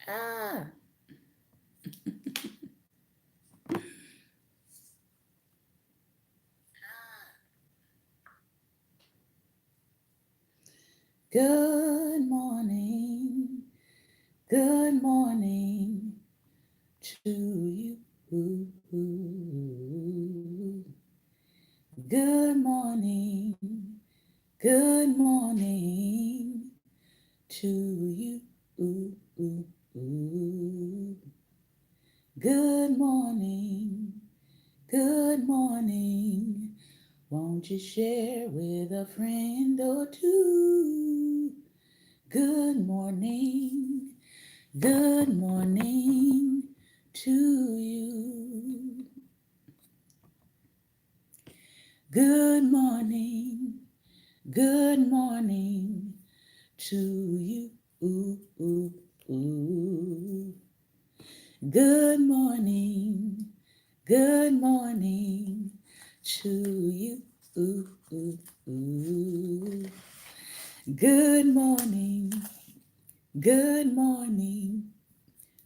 Ah, good morning. Good morning to you. Good morning. Good morning to you. Good morning. Good morning. Won't you share with a friend or two? Good morning. Good morning to you. Good morning. Good morning to you. Ooh, ooh, ooh. Good morning. Good morning to you. Ooh, ooh, ooh. Good morning. Good morning.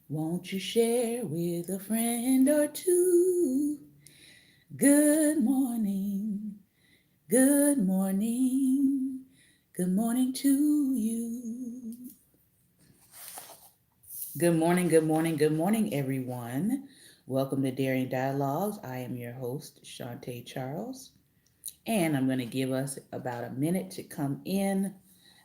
Won't you share with a friend or two? Good morning. Good morning. Good morning to you. Good morning, good morning, good morning, everyone. Welcome to Daring Dialogues. I am your host, Shantae Charles, and I'm going to give us about a minute to come in.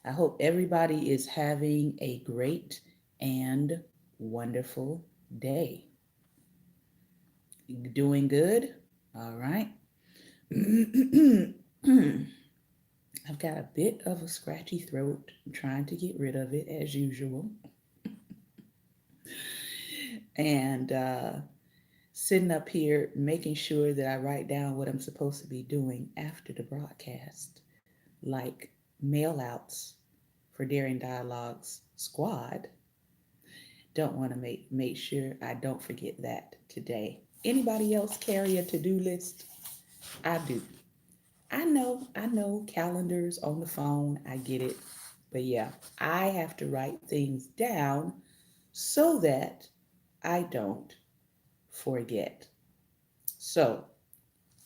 I hope everybody is having a great and wonderful day. Doing good? All right. I've got a bit of a scratchy throat. I'm trying to get rid of it as usual. And sitting up here making sure that I write down what I'm supposed to be doing after the broadcast, like mail outs for Daring Dialogues Squad. Don't want to make sure I don't forget that today. Anybody else carry a to-do list? I do. I know calendars on the phone, I get it. But yeah, I have to write things down so that I don't forget. So,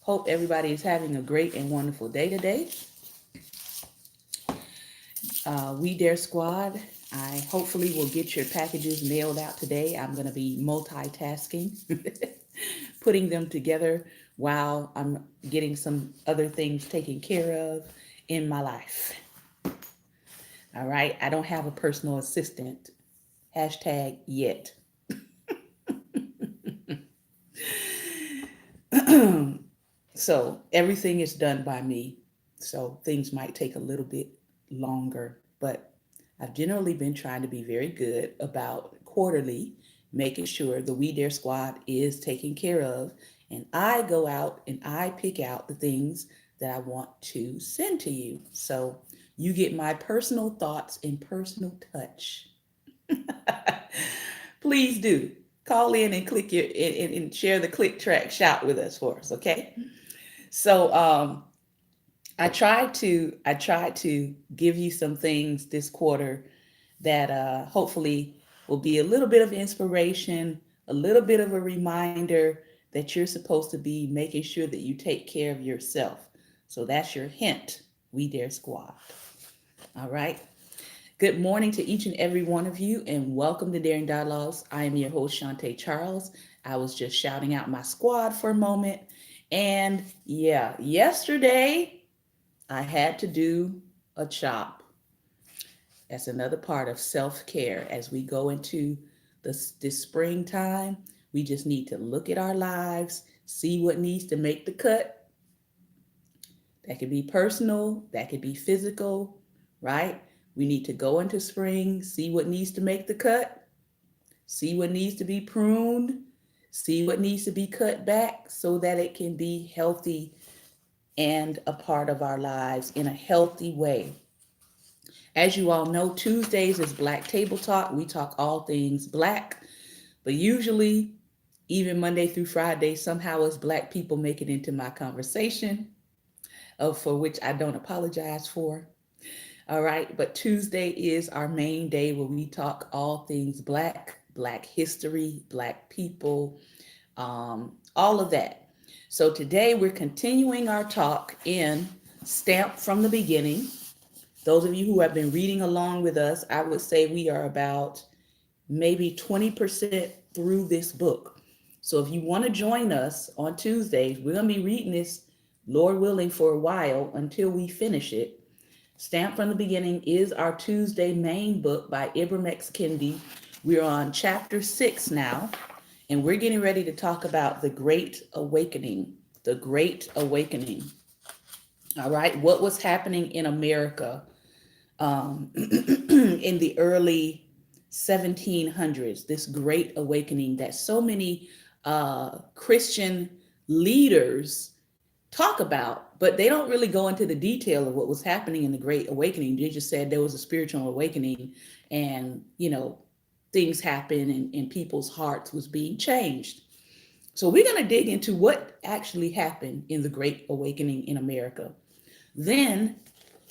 hope everybody is having a great and wonderful day today. We Dare Squad, I hopefully will get your packages mailed out today. I'm going to be multitasking, putting them together while I'm getting some other things taken care of in my life. All right, I don't have a personal assistant. Hashtag yet. So everything is done by me. So things might take a little bit longer, but I've generally been trying to be very good about quarterly making sure the We Dare Squad is taken care of. And I go out and I pick out the things that I want to send to you. So you get my personal thoughts and personal touch. Please do call in and click your and share the click track shout with us for us, okay? So I tried to give you some things this quarter that hopefully will be a little bit of inspiration, a little bit of a reminder that you're supposed to be making sure that you take care of yourself. So that's your hint, We Dare Squad. All right. Good morning to each and every one of you, and welcome to Daring Dialogues. I am your host, Shantae Charles. I was just shouting out my squad for a moment. And yeah, yesterday I had to do a chop. That's another part of self care as we go into this springtime. We just need to look at our lives, see what needs to make the cut. That could be personal, that could be physical, right? We need to go into spring, see what needs to make the cut, see what needs to be pruned, see what needs to be cut back so that it can be healthy and a part of our lives in a healthy way. As you all know, Tuesdays is Black Table Talk. We talk all things Black, but usually, even Monday through Friday, somehow it's Black people make it into my conversation, for which I don't apologize for. All right. But Tuesday is our main day where we talk all things Black, Black history, Black people, all of that. So today we're continuing our talk in Stamped from the Beginning. Those of you who have been reading along with us, I would say we are about maybe 20% through this book. So if you want to join us on Tuesdays, we're going to be reading this, Lord willing, for a while until we finish it. Stamped from the Beginning is our Tuesday main book by Ibram X. Kendi. We're on chapter 6 now, and we're getting ready to talk about the Great Awakening. The Great Awakening. All right, what was happening in America in the early 1700s, this Great Awakening that so many Christian leaders talk about, but they don't really go into the detail of what was happening in the Great Awakening. They just said there was a spiritual awakening and, things happened and people's hearts was being changed. So we're going to dig into what actually happened in the Great Awakening in America. Then,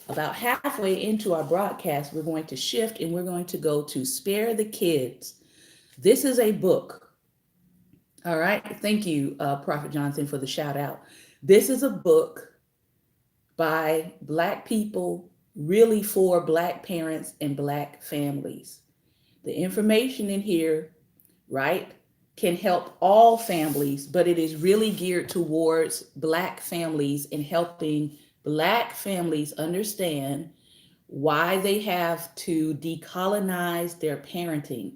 about halfway into our broadcast, we're going to shift and we're going to go to Spare the Kids. This is a book. All right. Thank you, Prophet Jonathan, for the shout out. This is a book by Black people, really for Black parents and Black families. The information in here, right, can help all families, but it is really geared towards Black families and helping Black families understand why they have to decolonize their parenting.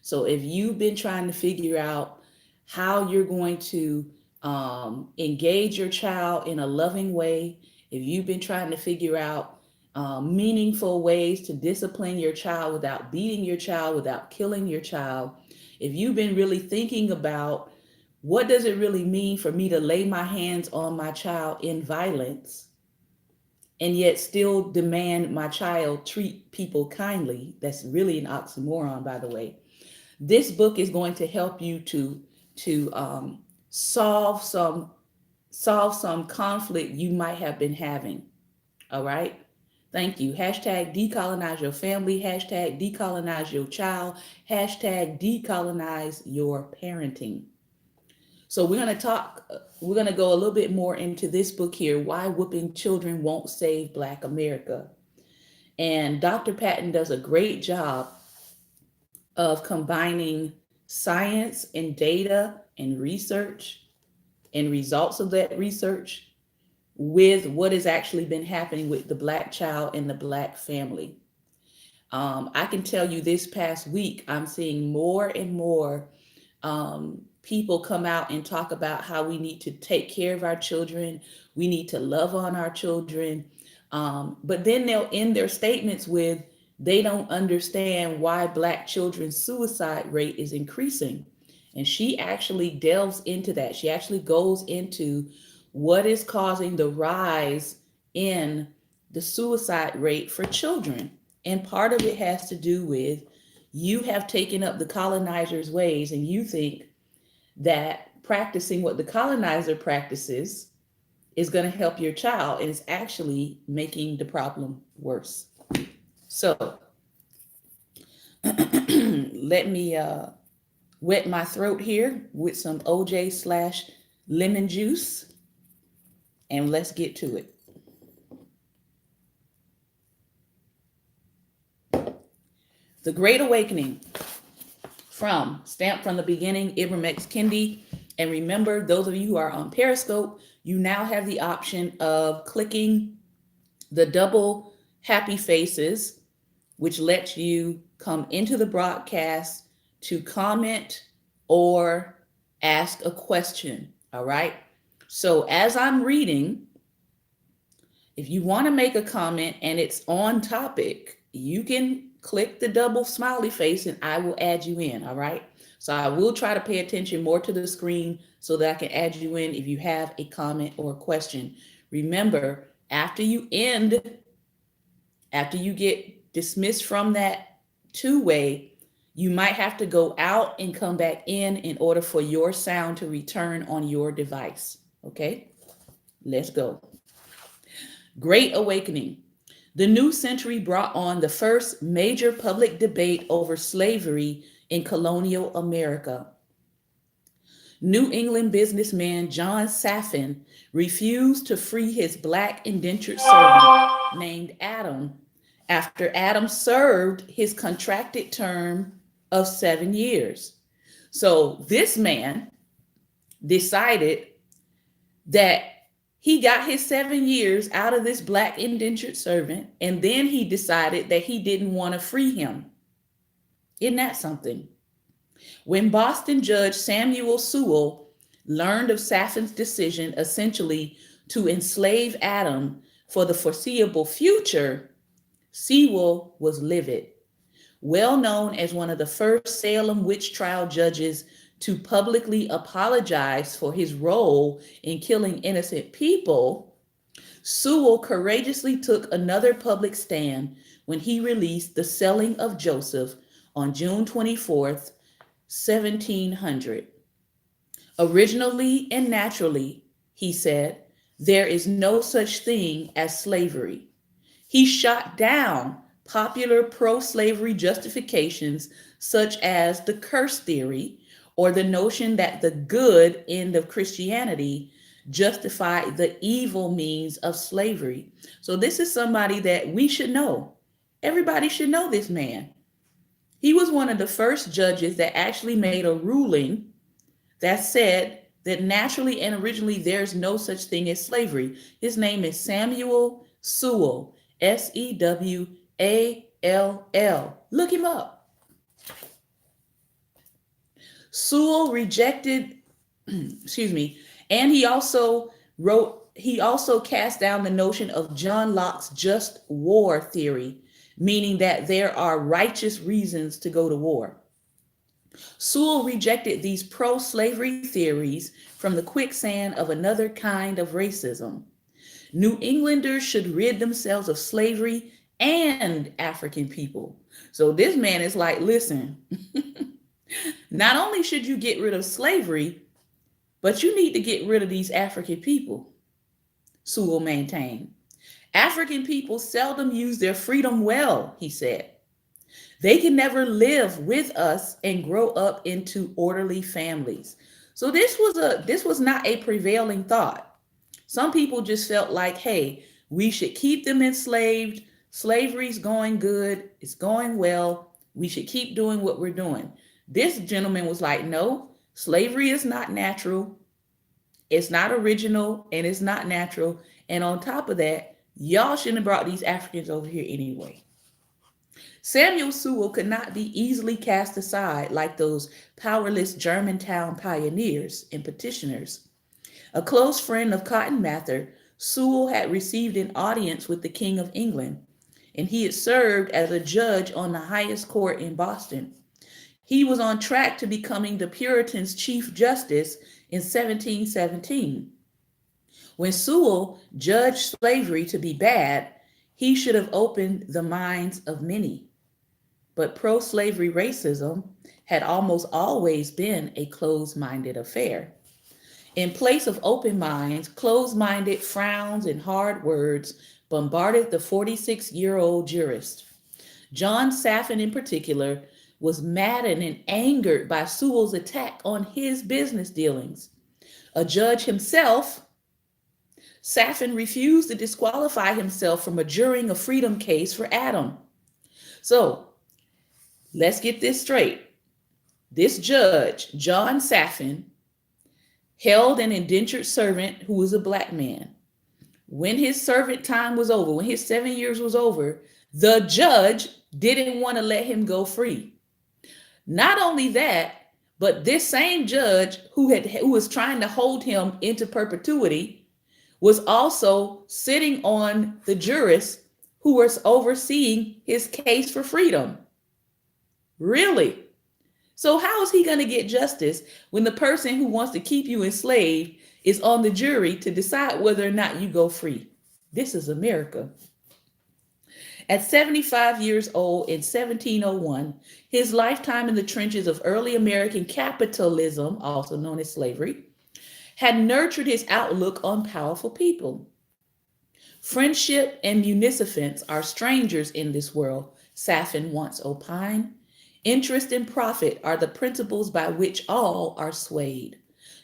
So if you've been trying to figure out how you're going to engage your child in a loving way, if you've been trying to figure out meaningful ways to discipline your child without beating your child, without killing your child, if you've been really thinking about what does it really mean for me to lay my hands on my child in violence and yet still demand my child treat people kindly, that's really an oxymoron, by the way. This book is going to help you to solve some conflict you might have been having. All right. Thank you. Hashtag decolonize your family. Hashtag decolonize your child. Hashtag decolonize your parenting. So we're going to go a little bit more into this book here, Why Whooping Children Won't Save Black America. And Dr. Patton does a great job of combining science and data and research and results of that research with what has actually been happening with the Black child and the Black family. I can tell you this past week, I'm seeing more and more people come out and talk about how we need to take care of our children. We need to love on our children. But then they'll end their statements with, they don't understand why Black children's suicide rate is increasing. And she actually delves into that. She actually goes into what is causing the rise in the suicide rate for children. And part of it has to do with you have taken up the colonizer's ways and you think that practicing what the colonizer practices is going to help your child, and it's actually making the problem worse. So let me wet my throat here with some OJ/lemon juice, and let's get to it. The Great Awakening, from Stamped from the Beginning, Ibram X. Kendi. And remember, those of you who are on Periscope, you now have the option of clicking the double happy faces, which lets you come into the broadcast to comment or ask a question. All right. So as I'm reading, if you want to make a comment and it's on topic, you can click the double smiley face and I will add you in. All right. So I will try to pay attention more to the screen so that I can add you in if you have a comment or a question. Remember, after you get dismissed from that two-way, you might have to go out and come back in order for your sound to return on your device. Okay, let's go. Great Awakening. The new century brought on the first major public debate over slavery in colonial America. New England businessman John Saffin refused to free his black indentured servant named Adam after Adam served his contracted term of 7 years. So this man decided that he got his 7 years out of this black indentured servant, and then he decided that he didn't want to free him. Isn't that something? When Boston Judge Samuel Sewall learned of Saffin's decision essentially to enslave Adam for the foreseeable future, Sewall was livid. Well known as one of the first Salem witch trial judges to publicly apologize for his role in killing innocent people, Sewall courageously took another public stand when he released The Selling of Joseph on June 24th, 1700. Originally and naturally, he said, there is no such thing as slavery. He shot down popular pro-slavery justifications such as the curse theory or the notion that the good end of Christianity justified the evil means of slavery. So this is somebody that we should know. Everybody should know this man. He was one of the first judges that actually made a ruling that said that naturally and originally there's no such thing as slavery. His name is Samuel Sewall, Sewall. Look him up. Sewall rejected, and he also cast down the notion of John Locke's just war theory, meaning that there are righteous reasons to go to war. Sewall rejected these pro-slavery theories from the quicksand of another kind of racism. New Englanders should rid themselves of slavery and African people. So this man is like, listen, not only should you get rid of slavery, but you need to get rid of these African people, Sewall maintained. African people seldom use their freedom well, he said. They can never live with us and grow up into orderly families. So this was not a prevailing thought. Some people just felt like, hey, we should keep them enslaved. Slavery's going good. It's going well. We should keep doing what we're doing. This gentleman was like, no, slavery is not natural. It's not original and it's not natural. And on top of that, y'all shouldn't have brought these Africans over here anyway. Samuel Sewall could not be easily cast aside like those powerless Germantown pioneers and petitioners. A close friend of Cotton Mather, Sewall had received an audience with the King of England, and he had served as a judge on the highest court in Boston. He was on track to becoming the Puritans' Chief Justice in 1717. When Sewall judged slavery to be bad, he should have opened the minds of many. But pro-slavery racism had almost always been a closed-minded affair. In place of open minds, closed-minded frowns and hard words bombarded the 46-year-old jurist. John Saffin, in particular, was maddened and angered by Sewall's attack on his business dealings. A judge himself, Saffin refused to disqualify himself from adjuring a freedom case for Adam. So, let's get this straight. This judge, John Saffin, held an indentured servant who was a black man. When his servant time was over, when his 7 years was over, the judge didn't want to let him go free. Not only that, but this same judge who was trying to hold him into perpetuity was also sitting on the jurists who was overseeing his case for freedom. Really? So how is he going to get justice when the person who wants to keep you enslaved is on the jury to decide whether or not you go free? This is America. At 75 years old in 1701, his lifetime in the trenches of early American capitalism, also known as slavery, had nurtured his outlook on powerful people. Friendship and munificence are strangers in this world, Safin once opined. Interest and profit are the principles by which all are swayed.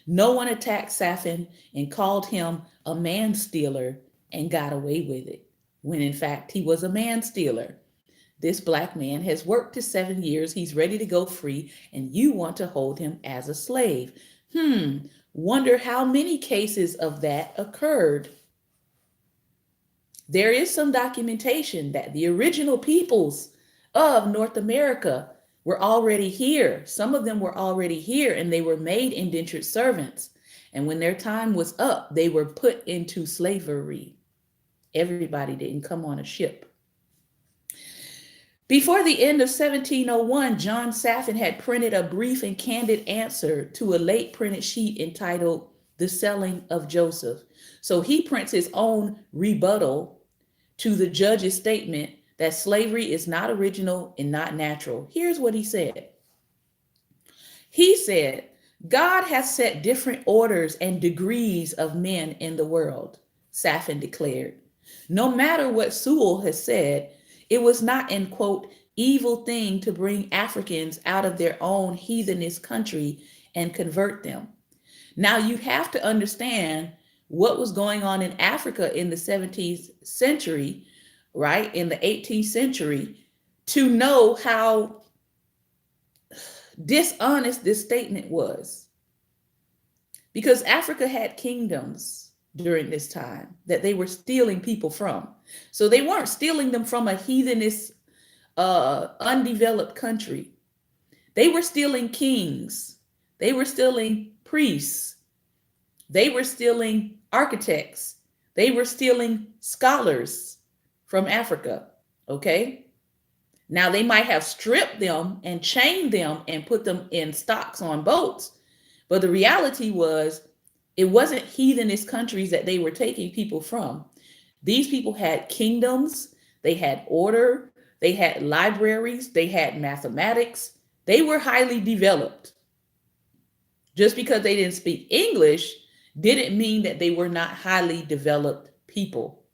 No one attacked Safin and called him a man stealer and got away with it, when in fact he was a man stealer. This black man has worked his 7 years, he's ready to go free, and you want to hold him as a slave. Wonder how many cases of that occurred. There is some documentation that the original peoples of North America were already here. Some of them were already here and they were made indentured servants. And when their time was up, they were put into slavery. Everybody didn't come on a ship. Before the end of 1701, John Safin had printed a brief and candid answer to a late printed sheet entitled The Selling of Joseph. So he prints his own rebuttal to the judge's statement that slavery is not original and not natural. Here's what he said. He said, God has set different orders and degrees of men in the world, Safin declared. No matter what Sewell has said, it was not an, quote, evil thing to bring Africans out of their own heathenish country and convert them. Now you have to understand what was going on in Africa in the 17th century, right, in the 18th century, to know how dishonest this statement was. Because Africa had kingdoms during this time that they were stealing people from. So they weren't stealing them from a heathenish, undeveloped country. They were stealing kings. They were stealing priests. They were stealing architects. They were stealing scholars from Africa, okay? Now they might have stripped them and chained them and put them in stocks on boats, but the reality was it wasn't heathenish countries that they were taking people from. These people had kingdoms, they had order, they had libraries, they had mathematics. They were highly developed. Just because they didn't speak English didn't mean that they were not highly developed people.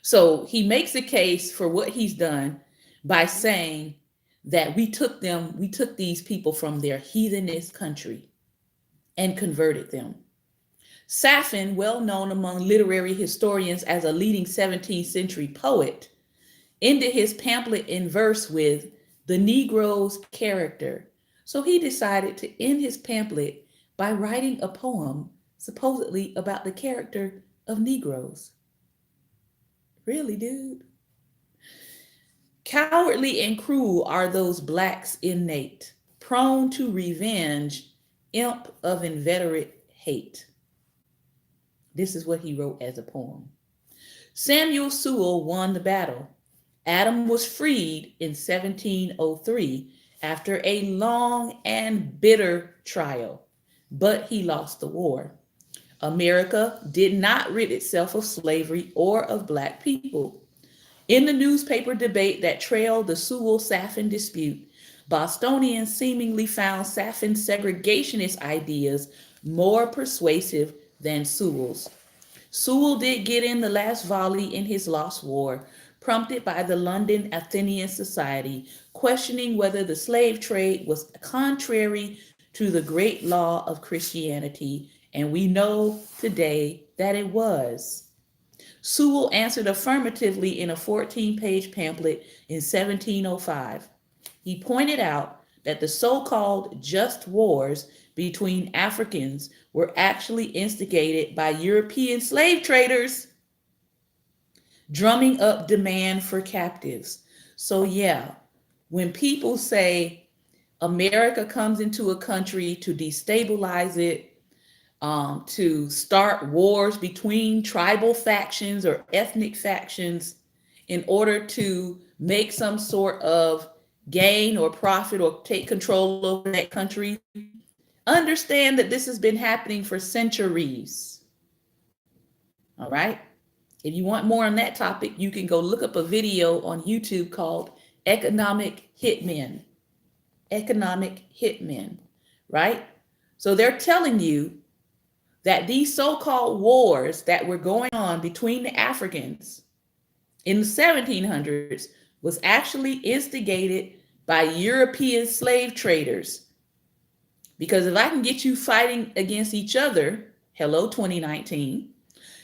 So he makes a case for what he's done by saying that we took these people from their heathenish country and converted them. Safin, well known among literary historians as a leading 17th century poet, ended his pamphlet in verse with the Negro's character. So he decided to end his pamphlet by writing a poem supposedly about the character of Negroes. Really, dude? Cowardly and cruel are those blacks innate, prone to revenge, imp of inveterate hate. This is what he wrote as a poem. Samuel Sewell won the battle. Adam was freed in 1703 after a long and bitter trial, but he lost the war. America did not rid itself of slavery or of black people. In the newspaper debate that trailed the Sewell-Safin dispute, Bostonians seemingly found Safin's segregationist ideas more persuasive than Sewell's. Sewell did get in the last volley in his lost war, prompted by the London Athenian Society, questioning whether the slave trade was contrary to the great law of Christianity, and we know today that it was. Sewell answered affirmatively in a 14-page pamphlet in 1705. He pointed out that the so-called just wars between Africans were actually instigated by European slave traders, drumming up demand for captives. So yeah, when people say America comes into a country to destabilize it, to start wars between tribal factions or ethnic factions in order to make some sort of gain or profit or take control over that country, understand that this has been happening for centuries. All right. If you want more on that topic, you can go look up a video on YouTube called Economic Hitmen. Economic Hitmen, right? So they're telling you that these so-called wars that were going on between the Africans in the 1700s was actually instigated by European slave traders. Because if I can get you fighting against each other, hello 2019,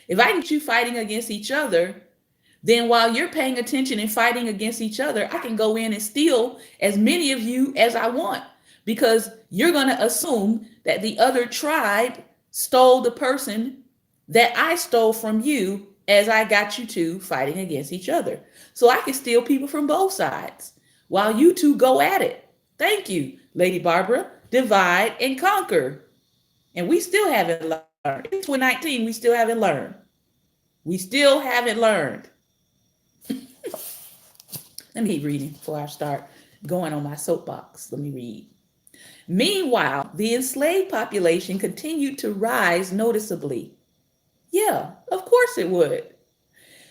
if I can get you fighting against each other, then while you're paying attention and fighting against each other, I can go in and steal as many of you as I want, because you're going to assume that the other tribe stole the person that I stole from you as I got you two fighting against each other. So I can steal people from both sides while you two go at it. Thank you, Lady Barbara. Divide and conquer. And we still haven't learned. In 2019, we still haven't learned. We still haven't learned. Let me keep reading before I start going on my soapbox. Let me read. Meanwhile, the enslaved population continued to rise noticeably. Yeah, of course it would.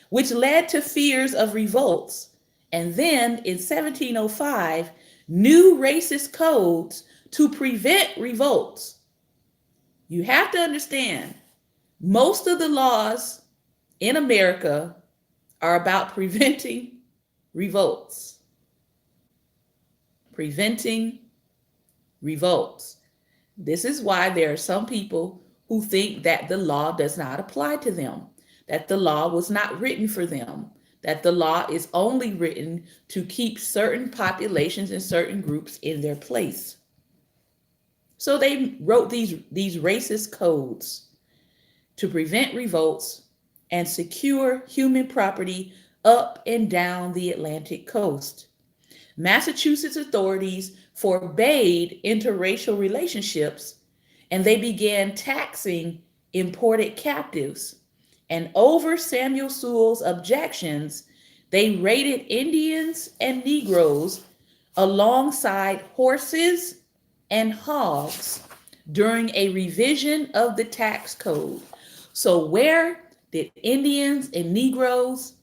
Which led to fears of revolts. And then in 1705, new racist codes to prevent revolts. You have to understand, most of the laws in America are about preventing revolts. Preventing revolts. This is why there are some people who think that the law does not apply to them, that the law was not written for them, that the law is only written to keep certain populations and certain groups in their place. So they wrote these racist codes to prevent revolts and secure human property up and down the Atlantic coast. Massachusetts authorities forbade interracial relationships, and they began taxing imported captives. And over Samuel Sewall's objections, they raided Indians and Negroes alongside horses and hogs during a revision of the tax code. So where did Indians and Negroes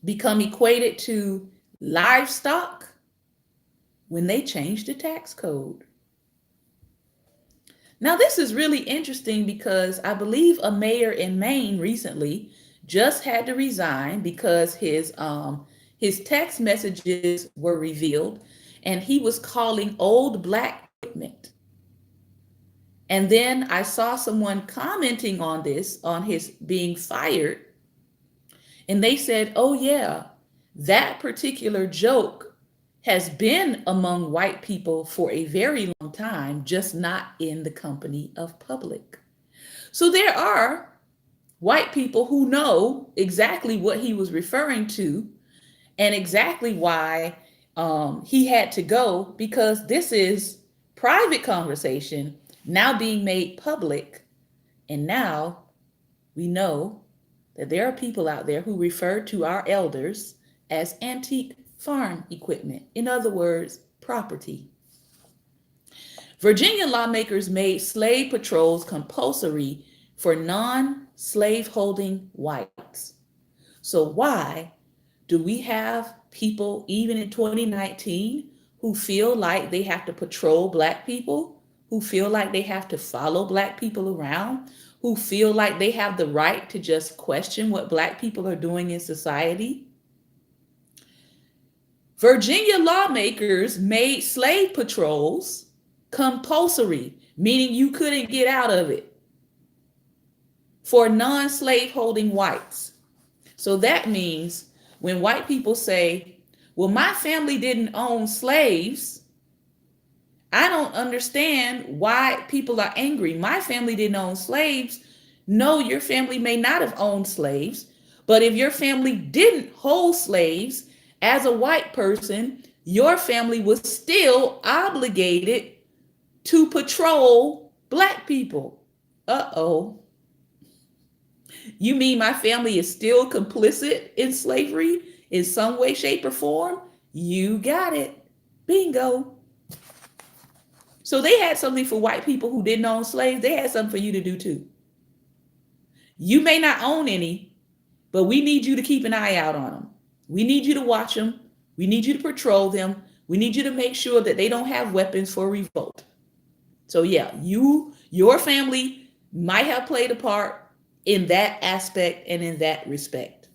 become equated to livestock? When they changed the tax code. Now, this is really interesting because I believe a mayor in Maine recently just had to resign because his text messages were revealed, and he was calling old black equipment. And then I saw someone commenting on this, on his being fired, and they said, oh yeah, that particular joke has been among white people for a very long time, just not in the company of public. So there are white people who know exactly what he was referring to and exactly why he had to go, because this is private conversation now being made public. And now we know that there are people out there who refer to our elders as antique farm equipment. In other words, property. Virginia lawmakers made slave patrols compulsory for non-slaveholding whites. So why do we have people, even in 2019, who feel like they have to patrol black people, who feel like they have to follow black people around, who feel like they have the right to just question what black people are doing in society? Virginia lawmakers made slave patrols compulsory, meaning you couldn't get out of it, for non-slave holding whites. So that means when white people say, well, my family didn't own slaves, I don't understand why people are angry. My family didn't own slaves. No, your family may not have owned slaves, but if your family didn't hold slaves, as a white person, your family was still obligated to patrol black people. Uh-oh. You mean my family is still complicit in slavery in some way, shape, or form? You got it. Bingo. So they had something for white people who didn't own slaves. They had something for you to do too. You may not own any, but we need you to keep an eye out on them. We need you to watch them. We need you to patrol them. We need you to make sure that they don't have weapons for revolt. So yeah, your family might have played a part in that aspect and in that respect.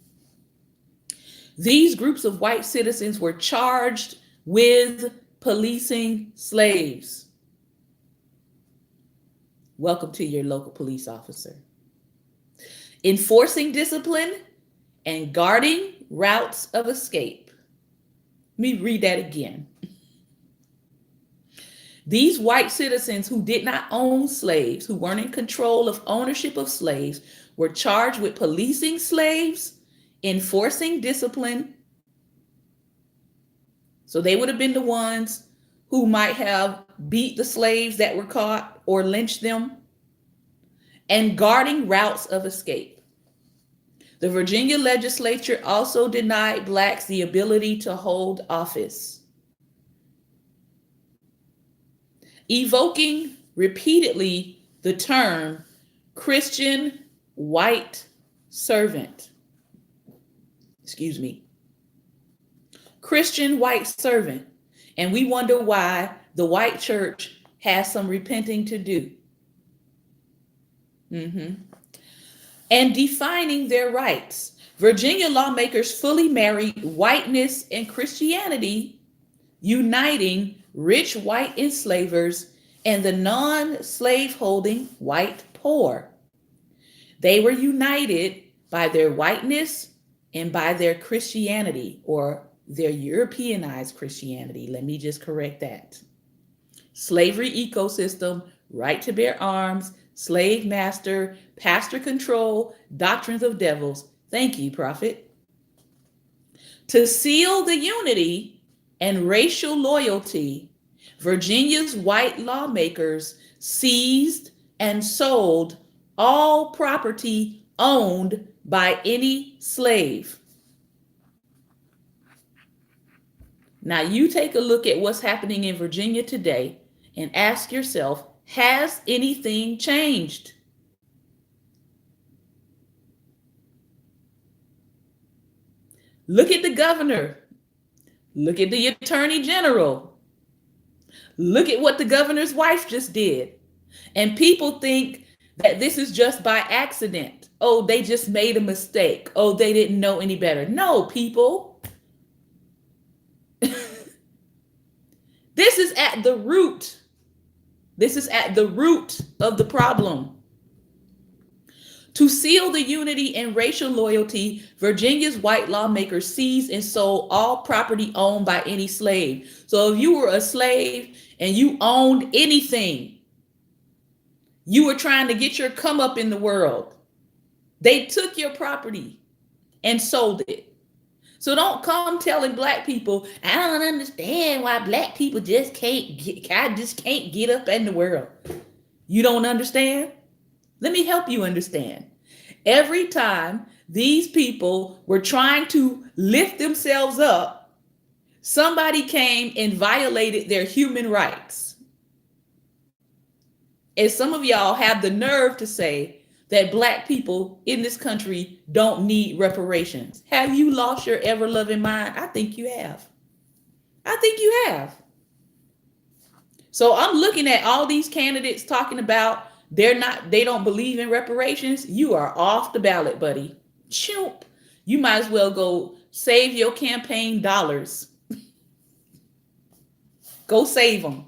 These groups of white citizens were charged with policing slaves. Welcome to your local police officer. Enforcing discipline and guarding routes of escape. Let me read that again. These white citizens who did not own slaves, who weren't in control of ownership of slaves, were charged with policing slaves, enforcing discipline. So they would have been the ones who might have beat the slaves that were caught or lynched them, and guarding routes of escape. The Virginia legislature also denied blacks the ability to hold office, evoking repeatedly the term Christian white servant. Christian white servant. And we wonder why the white church has some repenting to do. And defining their rights. Virginia lawmakers fully married whiteness and Christianity, uniting rich white enslavers and the non-slaveholding white poor. They were united by their whiteness and by their Christianity, or their Europeanized Christianity. Let me just correct that. Slavery ecosystem, right to bear arms, slave master, pastor control, doctrines of devils. Thank you, prophet. To seal the unity and racial loyalty, Virginia's white lawmakers seized and sold all property owned by any slave. Now you take a look at what's happening in Virginia today and ask yourself, has anything changed? Look at the governor. Look at the attorney general. Look at what the governor's wife just did. And people think that this is just by accident. Oh, they just made a mistake. Oh, they didn't know any better. No, people. This is at the root. This is at the root of the problem. To seal the unity and racial loyalty, Virginia's white lawmakers seized and sold all property owned by any slave. So if you were a slave and you owned anything, you were trying to get your come up in the world, they took your property and sold it. So don't come telling black people, I don't understand why black people just can't get up in the world. You don't understand? Let me help you understand. Every time these people were trying to lift themselves up, somebody came and violated their human rights. And some of y'all have the nerve to say that black people in this country don't need reparations. Have you lost your ever-loving mind? I think you have. I think you have. So I'm looking at all these candidates talking about they don't believe in reparations. You are off the ballot, buddy. Choop. You might as well go save your campaign dollars. Go save them.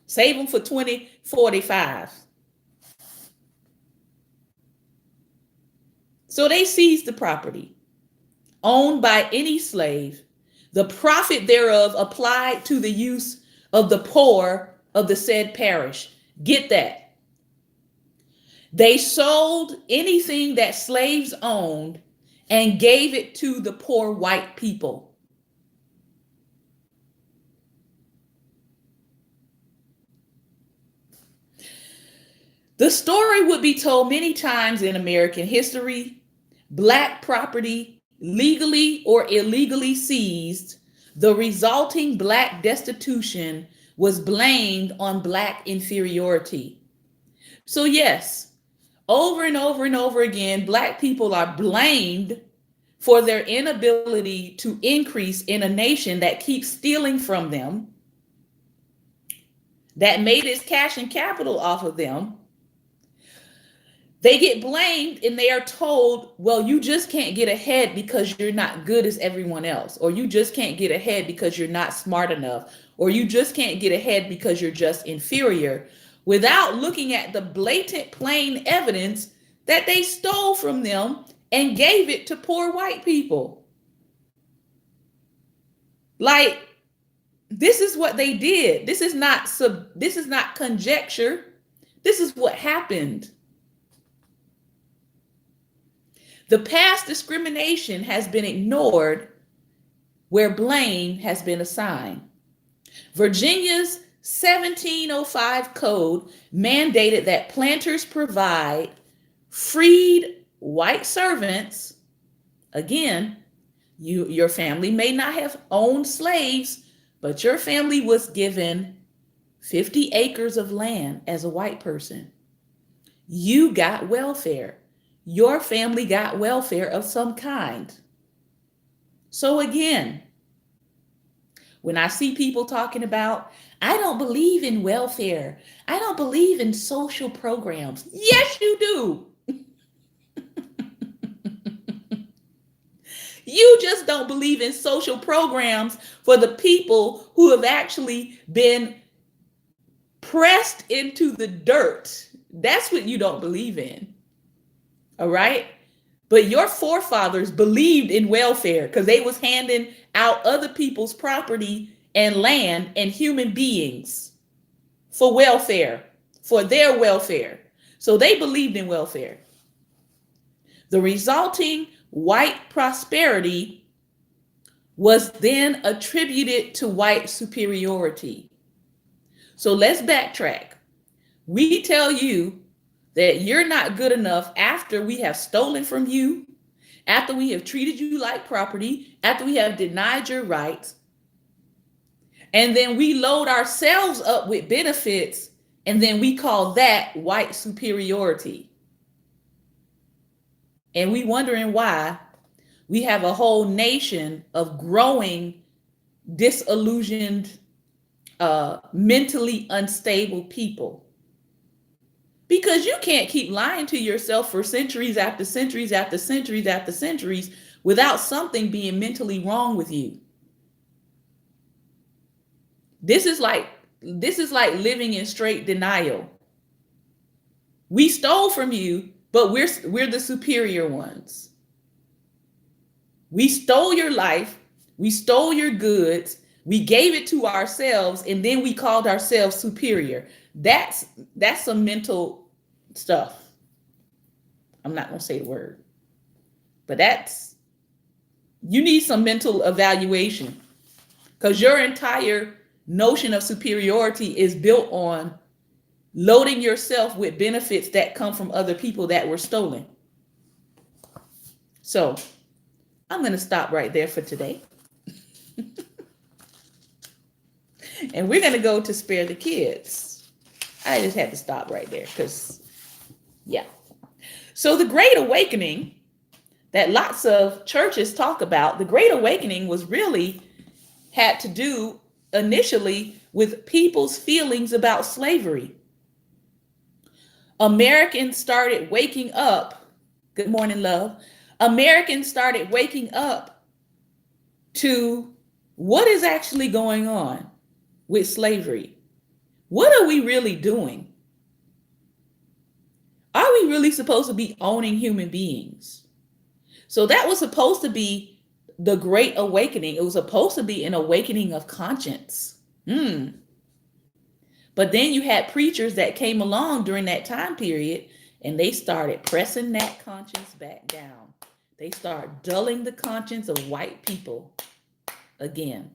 Save them for 2045. So they seized the property owned by any slave, the profit thereof applied to the use of the poor of the said parish. Get that. They sold anything that slaves owned and gave it to the poor white people. The story would be told many times in American history. Black property, legally or illegally seized, the resulting black destitution was blamed on black inferiority. So yes, over and over and over again, black people are blamed for their inability to increase in a nation that keeps stealing from them, that made its cash and capital off of them. They get blamed and they are told, well, you just can't get ahead because you're not good as everyone else, or you just can't get ahead because you're not smart enough, or you just can't get ahead because you're just inferior, without looking at the blatant, plain evidence that they stole from them and gave it to poor white people. Like, this is what they did. This is not conjecture. This is what happened. The past discrimination has been ignored where blame has been assigned. Virginia's 1705 code mandated that planters provide freed white servants. Again, your family may not have owned slaves, but your family was given 50 acres of land as a white person. You got welfare. Your family got welfare of some kind. So again, when I see people talking about, I don't believe in welfare, I don't believe in social programs. Yes, you do. You just don't believe in social programs for the people who have actually been pressed into the dirt. That's what you don't believe in. All right. But your forefathers believed in welfare because they was handing out other people's property and land and human beings for welfare, for their welfare. So they believed in welfare. The resulting white prosperity was then attributed to white superiority. So let's backtrack. We tell you that you're not good enough after we have stolen from you, after we have treated you like property, after we have denied your rights, and then we load ourselves up with benefits, and then we call that white superiority. And we wondering why we have a whole nation of growing, disillusioned, mentally unstable people. Because you can't keep lying to yourself for centuries after centuries after centuries after centuries without something being mentally wrong with you. This is like living in straight denial. We stole from you, but we're the superior ones. We stole your life, we stole your goods, we gave it to ourselves, and then we called ourselves superior. That's some mental stuff. I'm not going to say the word, but you need some mental evaluation, because your entire notion of superiority is built on loading yourself with benefits that come from other people that were stolen. So I'm going to stop right there for today. And we're going to go to Spare the Kids. I just had to stop right there because, yeah. So the Great Awakening that lots of churches talk about, the Great Awakening had to do initially with people's feelings about slavery. Americans started waking up. Good morning, love. Americans started waking up to what is actually going on with slavery. What are we really doing? Are we really supposed to be owning human beings? So that was supposed to be the Great Awakening. It was supposed to be an awakening of conscience. But then you had preachers that came along during that time period, and they started pressing that conscience back down. They start dulling the conscience of white people again.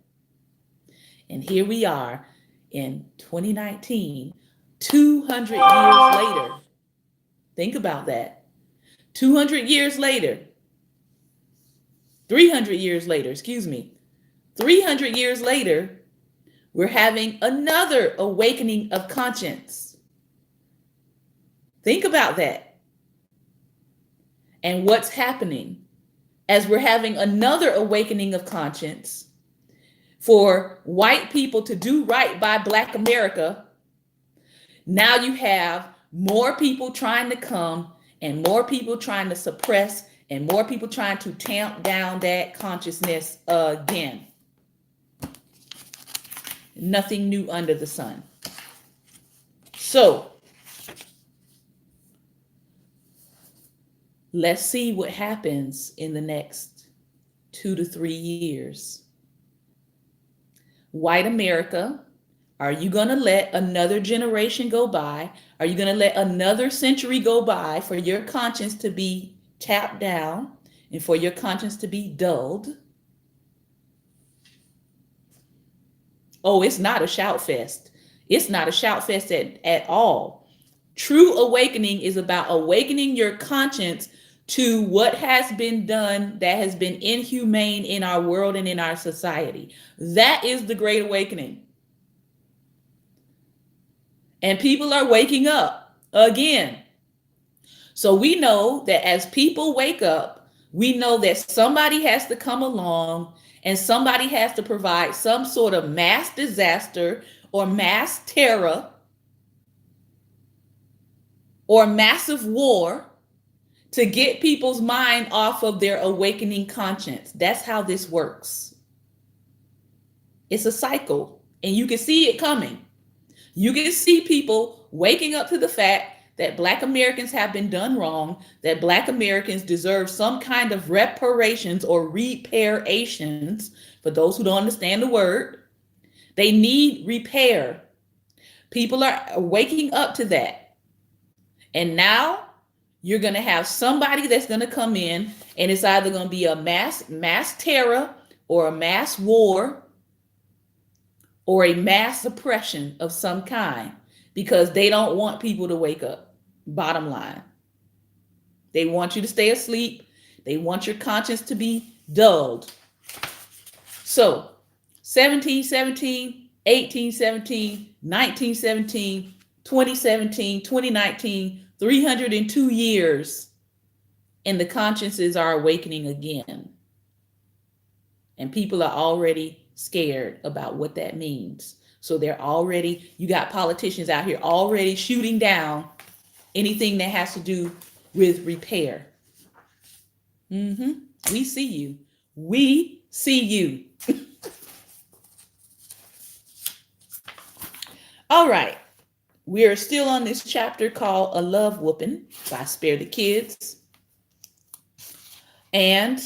And here we are in 2019, 200 years later. Think about that. 200 years later. 300 years later, 300 years later, we're having another awakening of conscience. Think about that. And what's happening as we're having another awakening of conscience for white people to do right by Black America. Now you have more people trying to come and more people trying to suppress and more people trying to tamp down that consciousness again. Nothing new under the sun. So let's see what happens in the next 2 to 3 years. White America, are you going to let another generation go by? Are you going to let another century go by for your conscience to be tapped down and for your conscience to be dulled? Oh, it's not a shout fest. It's not a shout fest at all. True awakening is about awakening your conscience to what has been done that has been inhumane in our world and in our society. That is the Great Awakening. And people are waking up again. So we know that as people wake up, we know that somebody has to come along and somebody has to provide some sort of mass disaster or mass terror or massive war to get people's mind off of their awakening conscience. That's how this works. It's a cycle, and you can see it coming. You can see people waking up to the fact that Black Americans have been done wrong, that Black Americans deserve some kind of reparations or reparations. For those who don't understand the word, they need repair. People are waking up to that. And now you're going to have somebody that's going to come in, and it's either going to be a mass terror or a mass war or a mass suppression of some kind, because they don't want people to wake up. Bottom line. They want you to stay asleep. They want your conscience to be dulled. So 1717, 1817, 1917, 2017, 2019, 302 years, and the consciences are awakening again. And people are already scared about what that means. So you got politicians out here already shooting down anything that has to do with repair. We see you. We see you. All right. We are still on this chapter called A Love Whooping by Spare the Kids. And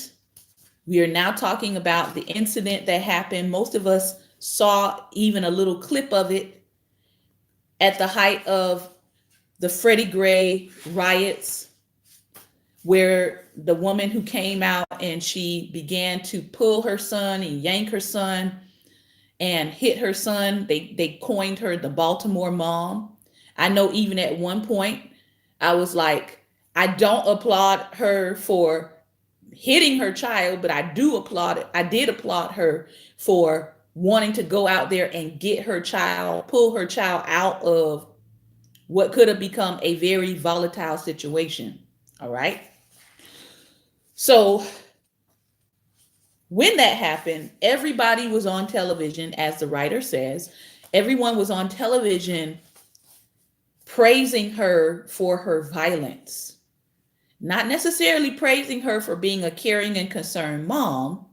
we are now talking about the incident that happened. Most of us saw even a little clip of it at the height of the Freddie Gray riots, where the woman who came out and she began to pull her son and yank her son and hit her son. They coined her the Baltimore Mom. I know even at one point I was like, I don't applaud her for hitting her child, but I did applaud her for wanting to go out there and get her child, pull her child out of what could have become a very volatile situation. All right. So when that happened, everybody was on television, as the writer says. Everyone was on television praising her for her violence. Not necessarily praising her for being a caring and concerned mom.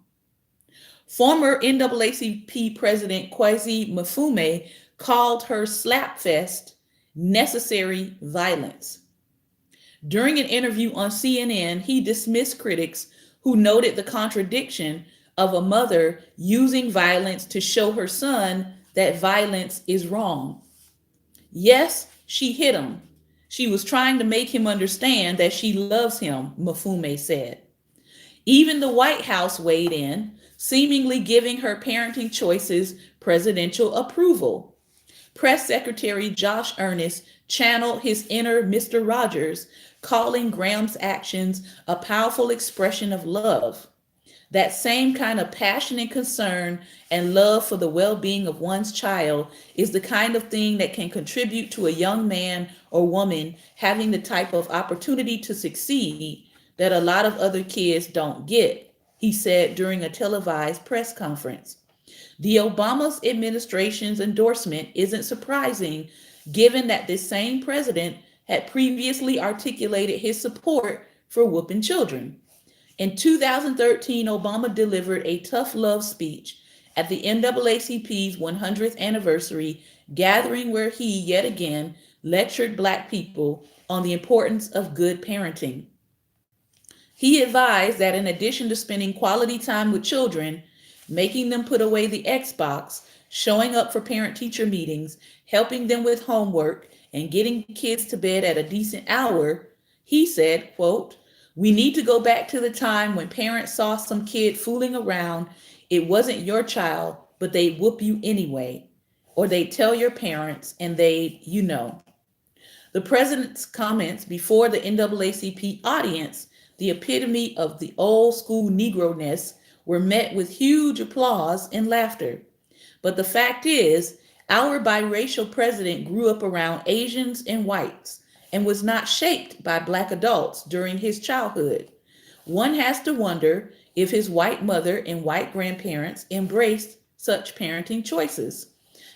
Former NAACP President Kwesi Mfume called her slapfest necessary violence. During an interview on CNN, he dismissed critics who noted the contradiction of a mother using violence to show her son that violence is wrong. Yes, she hit him. She was trying to make him understand that she loves him, Mfume said. Even the White House weighed in, seemingly giving her parenting choices presidential approval. Press Secretary Josh Earnest channeled his inner Mr. Rogers, calling Graham's actions a powerful expression of love. That same kind of passion and concern and love for the well-being of one's child is the kind of thing that can contribute to a young man or woman having the type of opportunity to succeed that a lot of other kids don't get, he said during a televised press conference. The Obama administration's endorsement isn't surprising, given that this same president had previously articulated his support for whooping children. In 2013, Obama delivered a tough love speech at the NAACP's 100th anniversary gathering, where he yet again lectured Black people on the importance of good parenting. He advised that in addition to spending quality time with children, making them put away the Xbox, showing up for parent-teacher meetings, helping them with homework, and getting kids to bed at a decent hour, he said, quote, "We need to go back to the time when parents saw some kid fooling around. It wasn't your child, but they'd whoop you anyway. Or they'd tell your parents and they'd. The president's comments before the NAACP audience, the epitome of the old school Negro-ness, were met with huge applause and laughter. But the fact is, our biracial president grew up around Asians and whites and was not shaped by Black adults during his childhood. One has to wonder if his white mother and white grandparents embraced such parenting choices.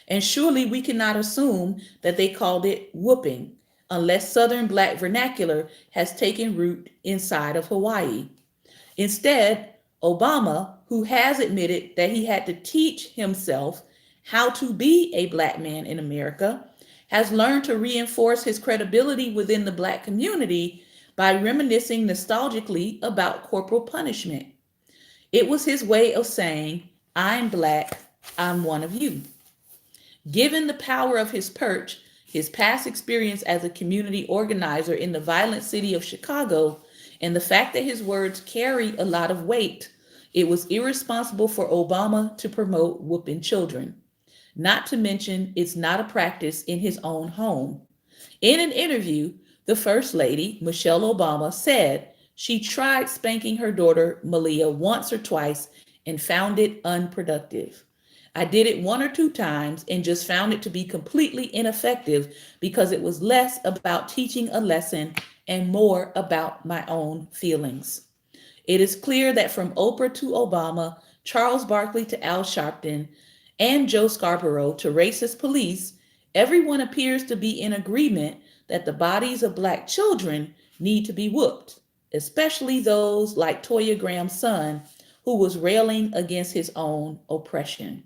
And surely we cannot assume that they called it whooping, unless Southern Black vernacular has taken root inside of Hawaii. Instead, Obama, who has admitted that he had to teach himself how to be a Black man in America, has learned to reinforce his credibility within the Black community by reminiscing nostalgically about corporal punishment. It was his way of saying, "I'm Black, I'm one of you." Given the power of his perch, his past experience as a community organizer in the violent city of Chicago, and the fact that his words carry a lot of weight, it was irresponsible for Obama to promote whooping children. Not to mention, it's not a practice in his own home. In an interview, the First Lady, Michelle Obama, said she tried spanking her daughter, Malia, once or twice and found it unproductive. "I did it one or two times and just found it to be completely ineffective because it was less about teaching a lesson and more about my own feelings." It is clear that from Oprah to Obama, Charles Barkley to Al Sharpton, and Joe Scarborough to racist police, everyone appears to be in agreement that the bodies of Black children need to be whooped, especially those like Toya Graham's son, who was railing against his own oppression.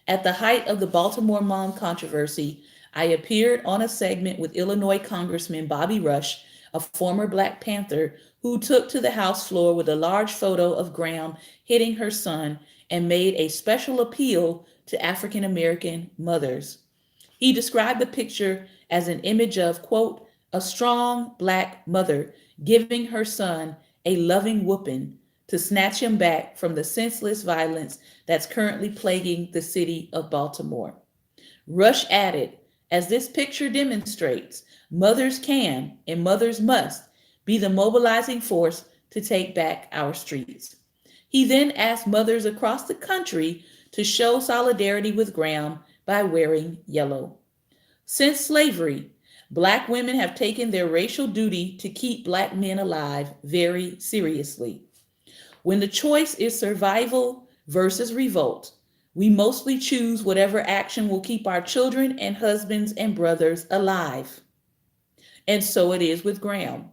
At the height of the Baltimore mom controversy, I appeared on a segment with Illinois Congressman Bobby Rush, a former Black Panther, who took to the House floor with a large photo of Graham hitting her son and made a special appeal to African American mothers. He described the picture as an image of, quote, "a strong Black mother giving her son a loving whooping to snatch him back from the senseless violence that's currently plaguing the city of Baltimore." Rush added, "As this picture demonstrates, mothers can and mothers must be the mobilizing force to take back our streets." He then asked mothers across the country to show solidarity with Graham by wearing yellow. Since slavery, Black women have taken their racial duty to keep Black men alive very seriously. When the choice is survival versus revolt, we mostly choose whatever action will keep our children and husbands and brothers alive. And so it is with Graham.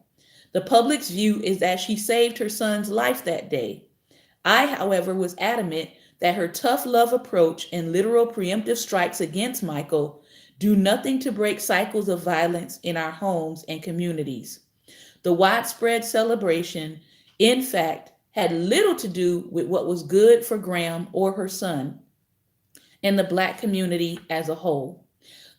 The public's view is that she saved her son's life that day. I, however, was adamant that her tough love approach and literal preemptive strikes against Michael do nothing to break cycles of violence in our homes and communities. The widespread celebration, in fact, had little to do with what was good for Graham or her son and the Black community as a whole.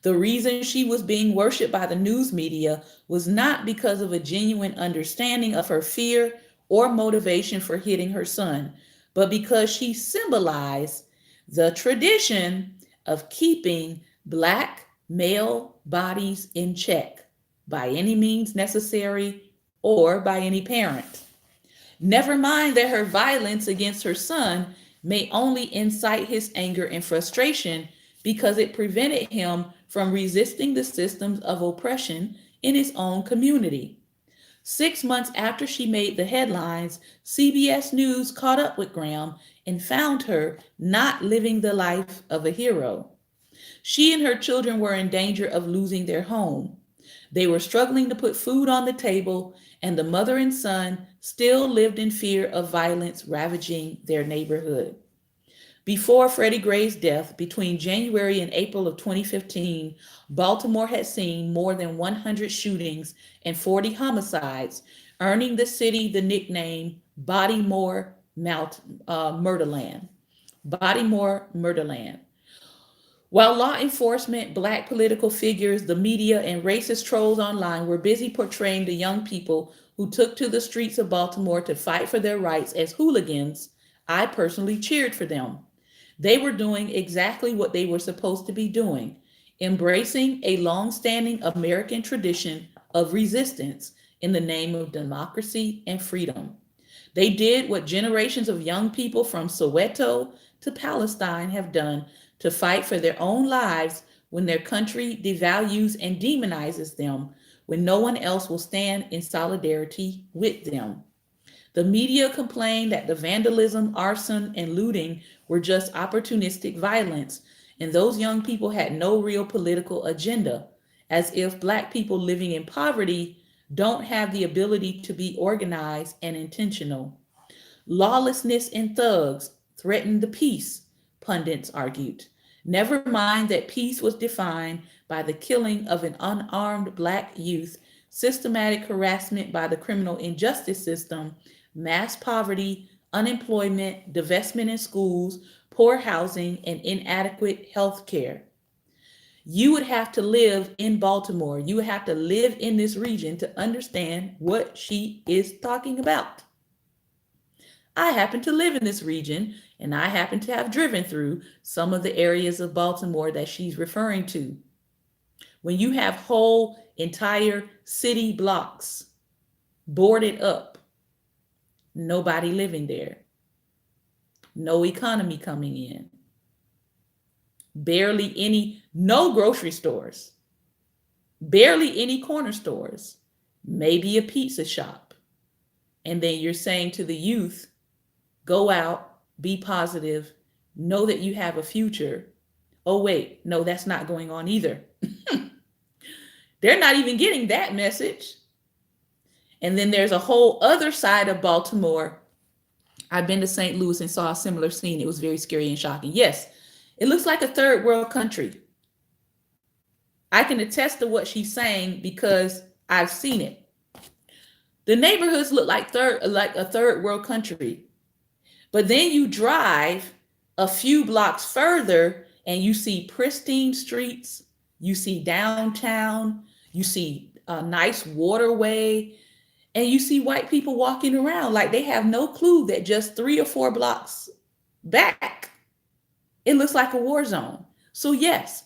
The reason she was being worshiped by the news media was not because of a genuine understanding of her fear or motivation for hitting her son, but because she symbolized the tradition of keeping Black male bodies in check by any means necessary or by any parent. Never mind that her violence against her son may only incite his anger and frustration because it prevented him from resisting the systems of oppression in his own community. 6 months after she made the headlines, CBS News caught up with Graham and found her not living the life of a hero. She and her children were in danger of losing their home. They were struggling to put food on the table, and the mother and son still lived in fear of violence ravaging their neighborhood. Before Freddie Gray's death, between January and April of 2015, Baltimore had seen more than 100 shootings and 40 homicides, earning the city the nickname Bodymore Murderland. Bodymore Murderland. While law enforcement, black political figures, the media, and racist trolls online were busy portraying the young people who took to the streets of Baltimore to fight for their rights as hooligans, I personally cheered for them. They were doing exactly what they were supposed to be doing, embracing a long-standing American tradition of resistance in the name of democracy and freedom. They did what generations of young people from Soweto to Palestine have done to fight for their own lives when their country devalues and demonizes them, when no one else will stand in solidarity with them. The media complained that the vandalism, arson, and looting were just opportunistic violence, and those young people had no real political agenda, as if Black people living in poverty don't have the ability to be organized and intentional. Lawlessness and thugs threatened the peace, pundits argued. Never mind that peace was defined by the killing of an unarmed Black youth, systematic harassment by the criminal injustice system, mass poverty, unemployment, divestment in schools, poor housing, and inadequate health care. You would have to live in Baltimore. You would have to live in this region to understand what she is talking about. I happen to live in this region, and I happen to have driven through some of the areas of Baltimore that she's referring to. When you have whole entire city blocks boarded up, nobody living there, no economy coming in, barely any, no grocery stores, barely any corner stores, maybe a pizza shop. And then you're saying to the youth, go out, be positive, know that you have a future. Oh, wait, no, that's not going on either. They're not even getting that message. And then there's a whole other side of Baltimore. I've been to St. Louis and saw a similar scene. It was very scary and shocking. Yes, it looks like a third world country. I can attest to what she's saying because I've seen it. The neighborhoods look like a third world country. But then you drive a few blocks further and you see pristine streets, you see downtown, you see a nice waterway, and you see white people walking around like they have no clue that just 3 or 4 blocks back, it looks like a war zone. So yes,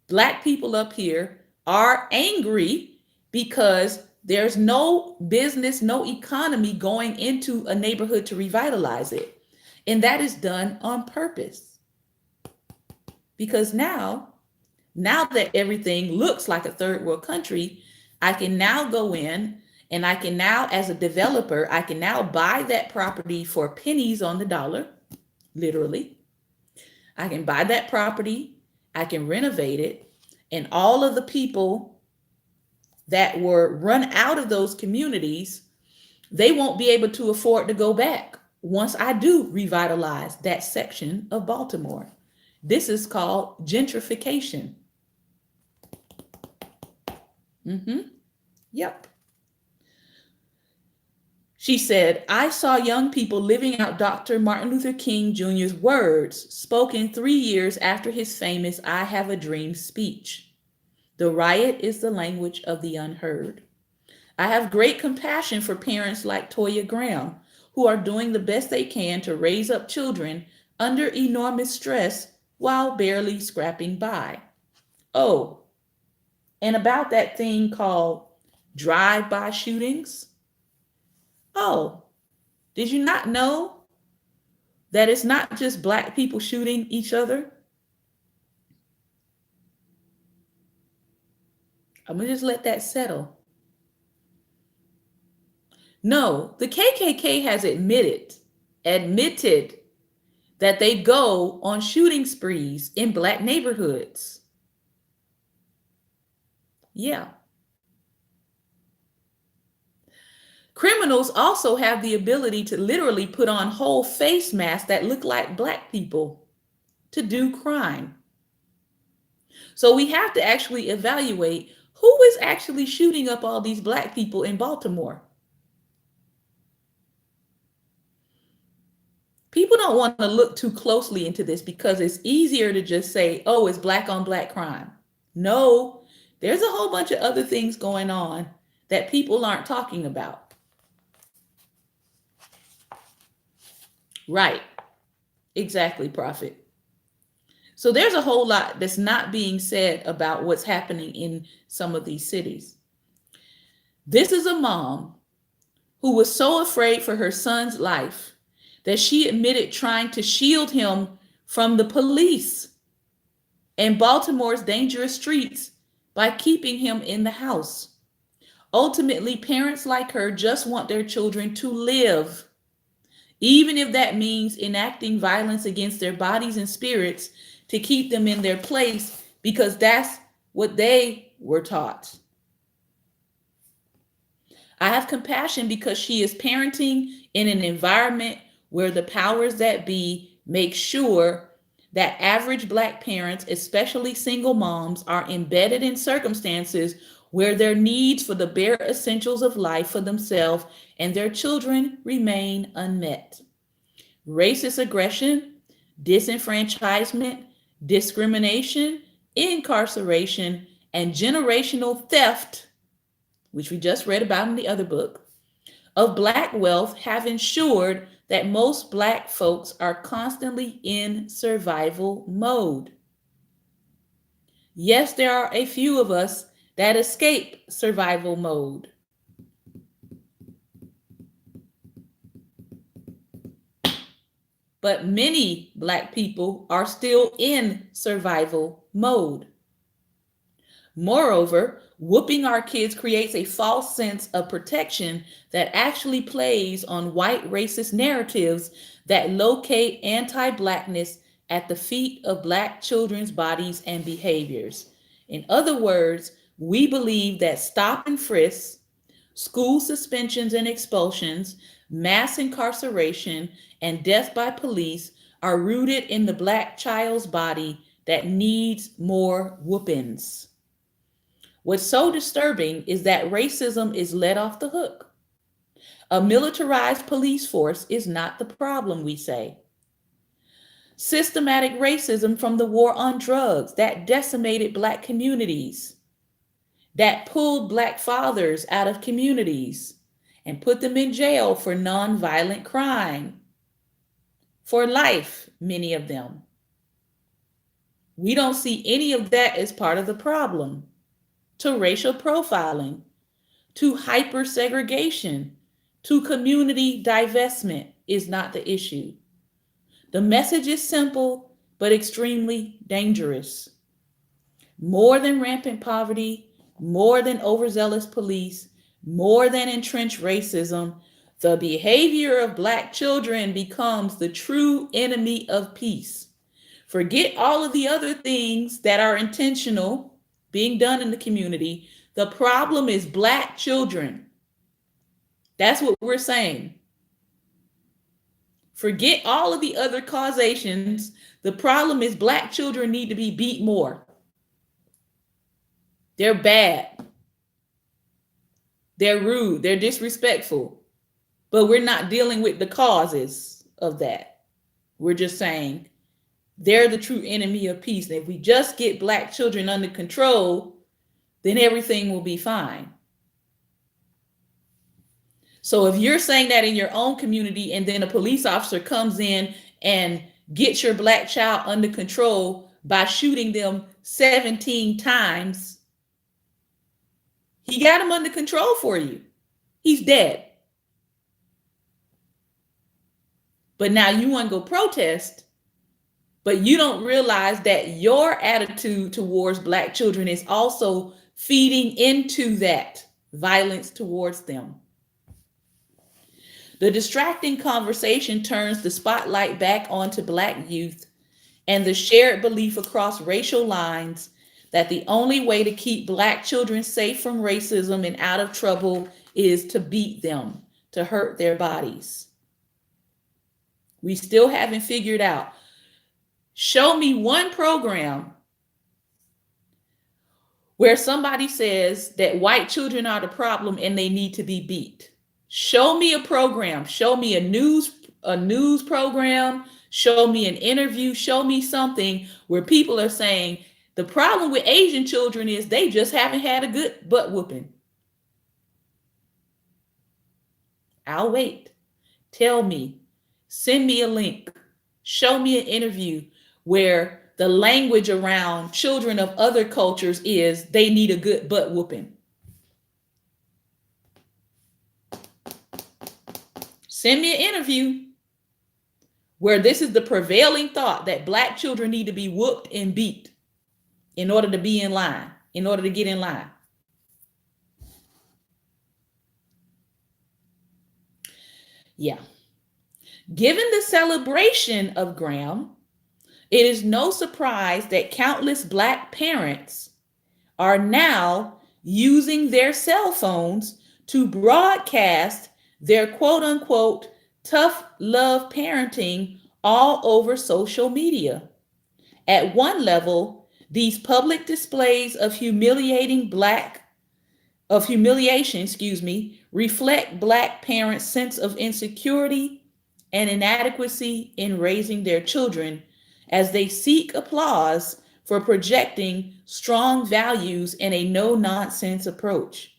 Black people up here are angry because there's no business, no economy going into a neighborhood to revitalize it. And that is done on purpose. Because now that everything looks like a third world country, I can now go in and I can now, as a developer, I can now buy that property for pennies on the dollar, literally. I can buy that property, I can renovate it, and all of the people that were run out of those communities, they won't be able to afford to go back once I do revitalize that section of Baltimore. This is called gentrification. Yep. She said, I saw young people living out Dr. Martin Luther King Jr.'s words spoken 3 years after his famous I Have a Dream speech. The riot is the language of the unheard. I have great compassion for parents like Toya Graham, who are doing the best they can to raise up children under enormous stress while barely scrapping by. Oh, and about that thing called drive-by shootings. Oh, did you not know that it's not just Black people shooting each other? I'm gonna just let that settle. No, the KKK has admitted that they go on shooting sprees in Black neighborhoods. Yeah. Criminals also have the ability to literally put on whole face masks that look like black people to do crime. So we have to actually evaluate who is actually shooting up all these black people in Baltimore. People don't want to look too closely into this because it's easier to just say, oh, it's black on black crime. No, there's a whole bunch of other things going on that people aren't talking about. Right. Exactly, Prophet. So there's a whole lot that's not being said about what's happening in some of these cities. This is a mom who was so afraid for her son's life that she admitted trying to shield him from the police and Baltimore's dangerous streets by keeping him in the house. Ultimately, parents like her just want their children to live, even if that means enacting violence against their bodies and spirits to keep them in their place, because that's what they were taught. I have compassion because she is parenting in an environment where the powers that be make sure that average black parents, especially single moms, are embedded in circumstances where their needs for the bare essentials of life for themselves and their children remain unmet. Racist aggression, disenfranchisement, discrimination, incarceration, and generational theft, which we just read about in the other book, of black wealth have ensured that most black folks are constantly in survival mode. Yes, there are a few of us that escape survival mode. But many black people are still in survival mode. Moreover, whooping our kids creates a false sense of protection that actually plays on white racist narratives that locate anti-blackness at the feet of black children's bodies and behaviors. In other words, we believe that stop and frisk, school suspensions and expulsions, mass incarceration, and death by police are rooted in the black child's body that needs more whoopings. What's so disturbing is that racism is let off the hook. A militarized police force is not the problem, we say. Systematic racism from the war on drugs that decimated black communities, that pulled black fathers out of communities and put them in jail for nonviolent crime, for life, many of them. We don't see any of that as part of the problem. To racial profiling, to hyper segregation, to community divestment is not the issue. The message is simple but extremely dangerous. More than rampant poverty, more than overzealous police, more than entrenched racism, the behavior of black children becomes the true enemy of peace. Forget all of the other things that are intentional being done in the community. The problem is black children. That's what we're saying. Forget all of the other causations. The problem is black children need to be beat more. They're bad. They're rude. They're disrespectful. But we're not dealing with the causes of that. We're just saying they're the true enemy of peace. And if we just get black children under control, then everything will be fine. So if you're saying that in your own community and then a police officer comes in and gets your black child under control by shooting them 17 times, he got him under control for you. He's dead. But now you want to go protest, but you don't realize that your attitude towards black children is also feeding into that violence towards them. The distracting conversation turns the spotlight back onto black youth and the shared belief across racial lines that the only way to keep Black children safe from racism and out of trouble is to beat them, to hurt their bodies. We still haven't figured out. Show me one program where somebody says that white children are the problem and they need to be beat. Show me a program. Show me a news program. Show me an interview. Show me something where people are saying the problem with Asian children is they just haven't had a good butt whooping. I'll wait. Tell me. Send me a link. Show me an interview where the language around children of other cultures is they need a good butt whooping. Send me an interview where this is the prevailing thought that Black children need to be whooped and beat in order to be in line, in order to get in line. Yeah. Given the celebration of Graham, it is no surprise that countless Black parents are now using their cell phones to broadcast their quote unquote tough love parenting all over social media. At one level, these public displays of humiliation, reflect Black parents' sense of insecurity and inadequacy in raising their children as they seek applause for projecting strong values and a no-nonsense approach.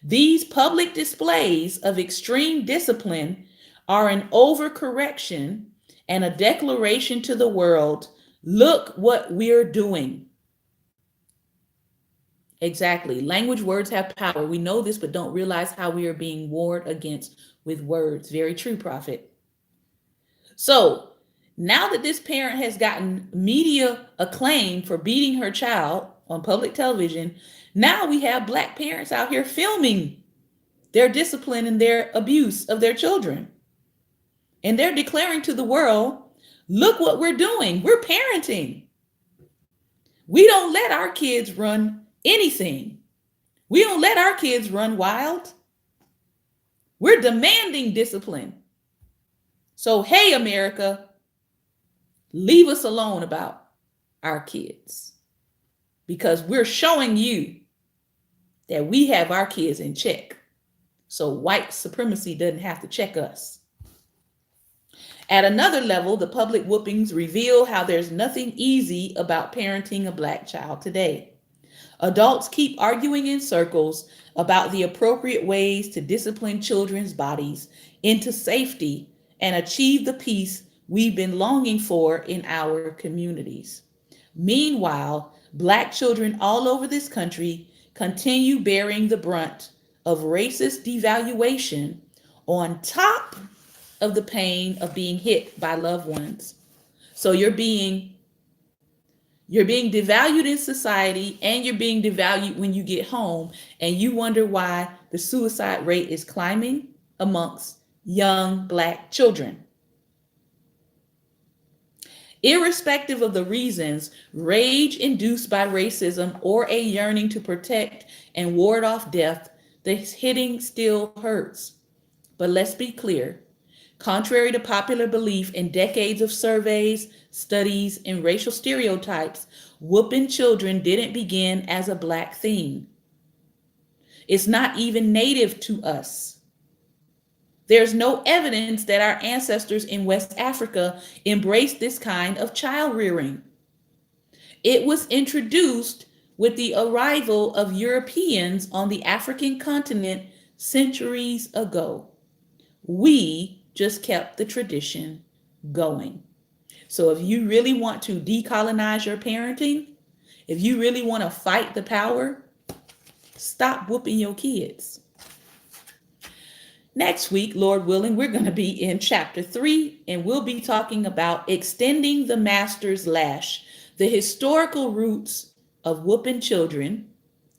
These public displays of extreme discipline are an overcorrection and a declaration to the world, look what we're doing. Exactly. Language, words have power. We know this, but don't realize how we are being warred against with words. Very true, Prophet. So now that this parent has gotten media acclaim for beating her child on public television, now we have Black parents out here filming their discipline and their abuse of their children. And they're declaring to the world, look what we're doing. We're parenting. We don't let our kids run anything. We don't let our kids run wild. We're demanding discipline. So, hey, America, leave us alone about our kids, because we're showing you that we have our kids in check. So white supremacy doesn't have to check us. At another level, the public whoopings reveal how there's nothing easy about parenting a Black child today. Adults keep arguing in circles about the appropriate ways to discipline children's bodies into safety and achieve the peace we've been longing for in our communities. Meanwhile, Black children all over this country continue bearing the brunt of racist devaluation on top of the pain of being hit by loved ones. So you're being devalued in society, and you're being devalued when you get home, and you wonder why the suicide rate is climbing amongst young Black children. Irrespective of the reasons, rage induced by racism or a yearning to protect and ward off death, the hitting still hurts. But let's be clear. Contrary to popular belief in decades of surveys, studies, and racial stereotypes, whooping children didn't begin as a Black thing. It's not even native to us. There's no evidence that our ancestors in West Africa embraced this kind of child rearing. It was introduced with the arrival of Europeans on the African continent centuries ago. We just kept the tradition going. So if you really want to decolonize your parenting, if you really want to fight the power, stop whooping your kids. Next week, Lord willing, we're going to be in chapter 3, and we'll be talking about extending the master's lash, the historical roots of whooping children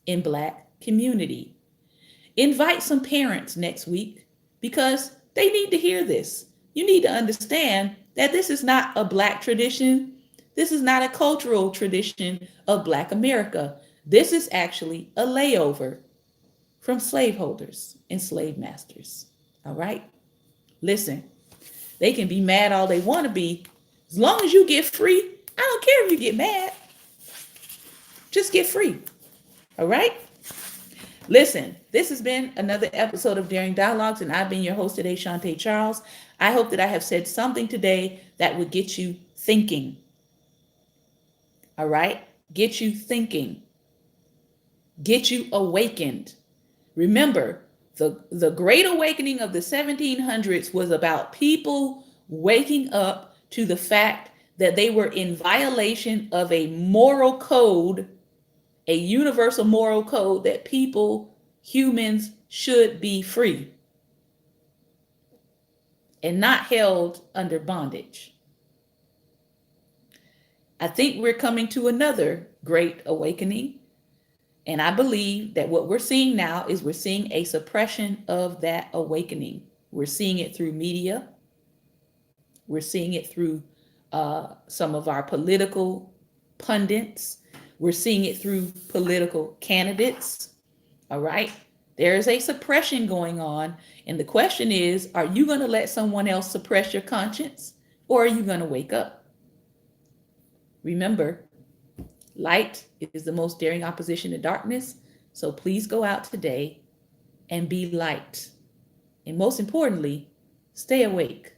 in Black community. Invite some parents next week because they need to hear this. You need to understand that this is not a Black tradition. This is not a cultural tradition of Black America. This is actually a layover from slaveholders and slave masters. All right? Listen, they can be mad all they want to be. As long as you get free, I don't care if you get mad. Just get free. All right? Listen, this has been another episode of Daring Dialogues, and I've been your host today, Shantae Charles. I hope that I have said something today that would get you thinking. All right? Get you thinking. Get you awakened. Remember, the Great Awakening of the 1700s was about people waking up to the fact that they were in violation of a moral code, a universal moral code that people, humans, should be free and not held under bondage. I think we're coming to another Great Awakening. And I believe that what we're seeing now is we're seeing a suppression of that awakening. We're seeing it through media. We're seeing it through some of our political pundits. We're seeing it through political candidates. All right. There is a suppression going on. And the question is, are you going to let someone else suppress your conscience, or are you going to wake up? Remember, light is the most daring opposition to darkness. So please go out today and be light. And most importantly, stay awake.